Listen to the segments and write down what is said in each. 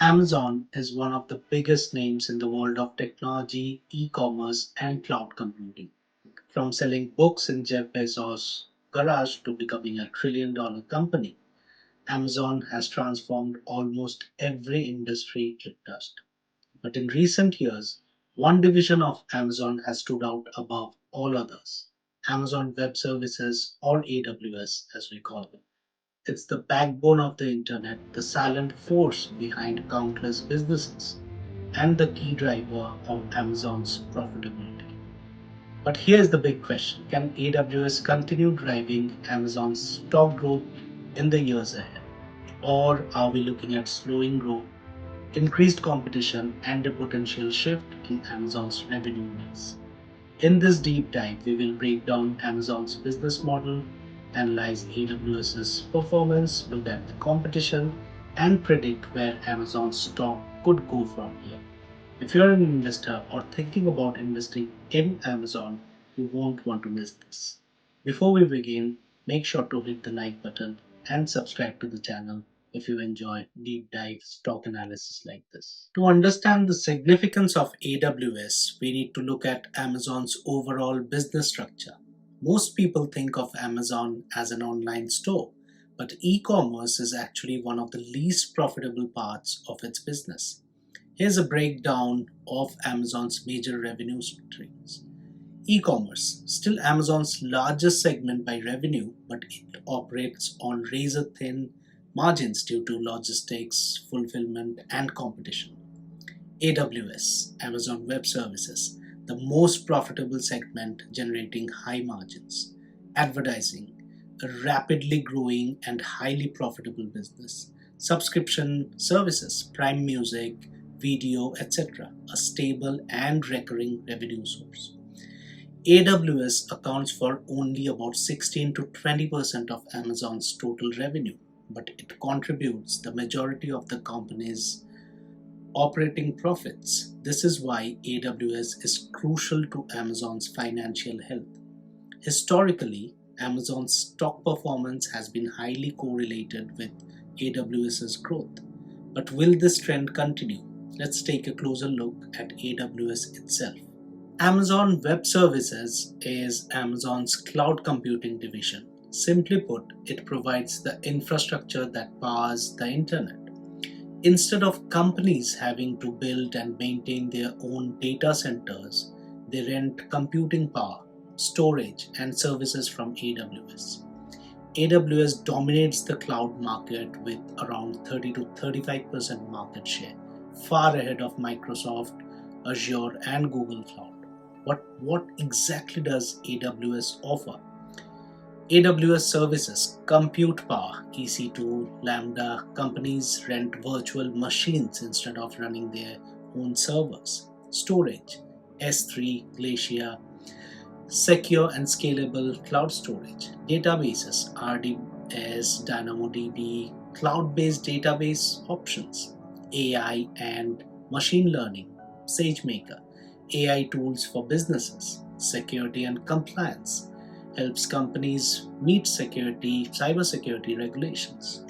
Amazon is one of the biggest names in the world of technology, e-commerce, and cloud computing. From selling books in Jeff Bezos' garage to becoming a trillion-dollar company, Amazon has transformed almost every industry it touched. But in recent years, one division of Amazon has stood out above all others: Amazon Web Services, or AWS as we call it. It's the backbone of the internet, the silent force behind countless businesses, and the key driver of Amazon's profitability. But here's the big question: can AWS continue driving Amazon's stock growth in the years ahead? Or are we looking at slowing growth, increased competition, and a potential shift in Amazon's revenue mix? In this deep dive, we will break down Amazon's business model, analyze AWS's performance, look at the competition, and predict where Amazon's stock could go from here. If you're an investor or thinking about investing in Amazon, you won't want to miss this. Before we begin, make sure to hit the like button and subscribe to the channel if you enjoy deep dive stock analysis like this. To understand the significance of AWS, we need to look at Amazon's overall business structure. Most people think of Amazon as an online store, but e-commerce is actually one of the least profitable parts of its business. Here's a breakdown of Amazon's major revenue streams. E-commerce, still Amazon's largest segment by revenue, but it operates on razor-thin margins due to logistics, fulfillment, and competition. AWS, Amazon Web Services, the most profitable segment generating high margins. Advertising, a rapidly growing and highly profitable business. Subscription services, Prime Music, video, etc., a stable and recurring revenue source. AWS accounts for only about 16 to 20% of Amazon's total revenue, but it contributes the majority of the company's operating profits. This is why AWS is crucial to Amazon's financial health. Historically, Amazon's stock performance has been highly correlated with AWS's growth. But will this trend continue? Let's take a closer look at AWS itself. Amazon Web Services is Amazon's cloud computing division. Simply put, it provides the infrastructure that powers the internet. Instead of companies having to build and maintain their own data centers, they rent computing power, storage, and services from AWS. AWS dominates the cloud market with around 30 to 35% market share, far ahead of Microsoft, Azure, and Google Cloud. But what exactly does AWS offer? AWS services, compute power, EC2, Lambda. Companies rent virtual machines instead of running their own servers. Storage, S3, Glacier, secure and scalable cloud storage. Databases, RDS, DynamoDB, cloud-based database options. AI and machine learning, SageMaker, AI tools for businesses. Security and compliance, helps companies meet cybersecurity regulations.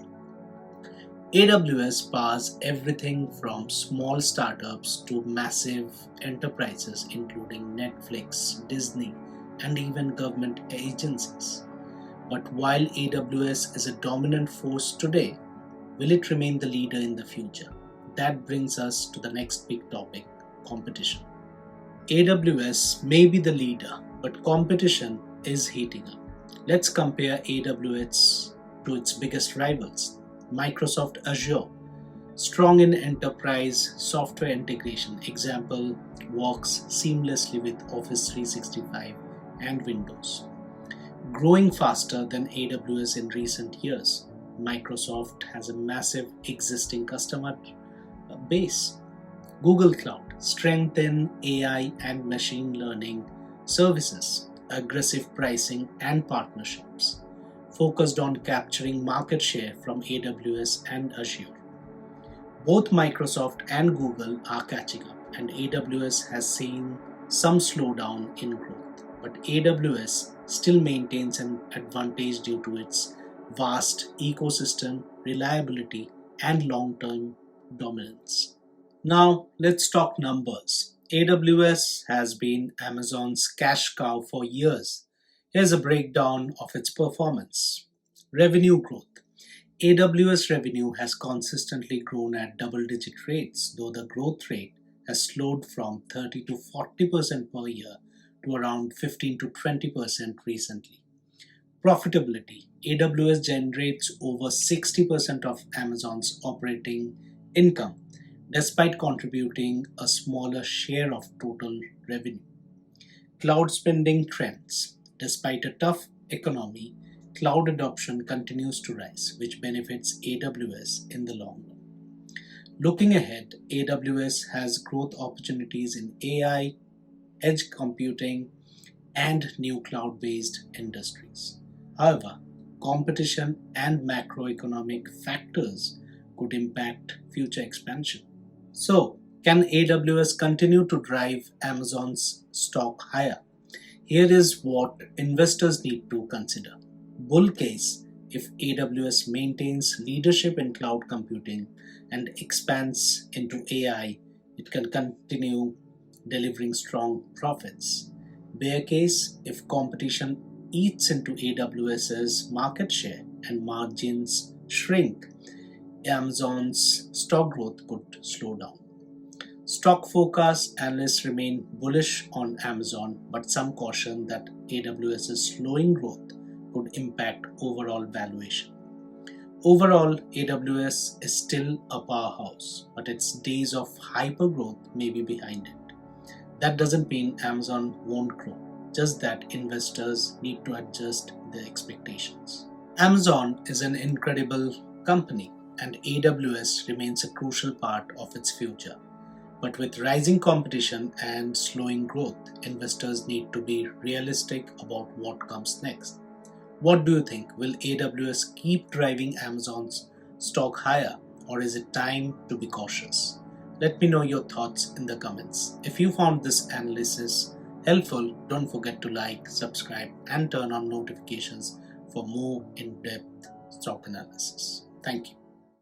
AWS powers everything from small startups to massive enterprises, including Netflix, Disney, and even government agencies. But while AWS is a dominant force today, will it remain the leader in the future? That brings us to the next big topic: competition. AWS may be the leader, but competition is heating up. Let's compare AWS to its biggest rivals. Microsoft Azure, strong in enterprise software integration. Example, works seamlessly with Office 365 and Windows. Growing faster than AWS in recent years. Microsoft has a massive existing customer base. Google Cloud, strength in AI and machine learning services, aggressive pricing and partnerships, focused on capturing market share from AWS and Azure. Both Microsoft and Google are catching up, and AWS has seen some slowdown in growth. But AWS still maintains an advantage due to its vast ecosystem, reliability, and long term dominance. Now, let's talk numbers. AWS has been Amazon's cash cow for years. Here's a breakdown of its performance. Revenue growth. AWS revenue has consistently grown at double digit rates, though the growth rate has slowed from 30 to 40% per year to around 15 to 20% recently. Profitability. AWS generates over 60% of Amazon's operating income, despite contributing a smaller share of total revenue. Cloud spending trends. Despite a tough economy, cloud adoption continues to rise, which benefits AWS in the long run. Looking ahead, AWS has growth opportunities in AI, edge computing, and new cloud based industries. However, competition and macroeconomic factors could impact future expansion. So, can AWS continue to drive Amazon's stock higher? Here is what investors need to consider. Bull case: if AWS maintains leadership in cloud computing and expands into AI, it can continue delivering strong profits. Bear case: if competition eats into AWS's market share and margins shrink, Amazon's stock growth could slow down. Stock forecast: analysts remain bullish on Amazon, but some caution that AWS's slowing growth could impact overall valuation. Overall, AWS is still a powerhouse, but its days of hypergrowth may be behind it. That doesn't mean Amazon won't grow, just that investors need to adjust their expectations. Amazon is an incredible company, and AWS remains a crucial part of its future. But with rising competition and slowing growth, investors need to be realistic about what comes next. What do you think? Will AWS keep driving Amazon's stock higher, or is it time to be cautious? Let me know your thoughts in the comments. If you found this analysis helpful, don't forget to like, subscribe, and turn on notifications for more in depth stock analysis. Thank you.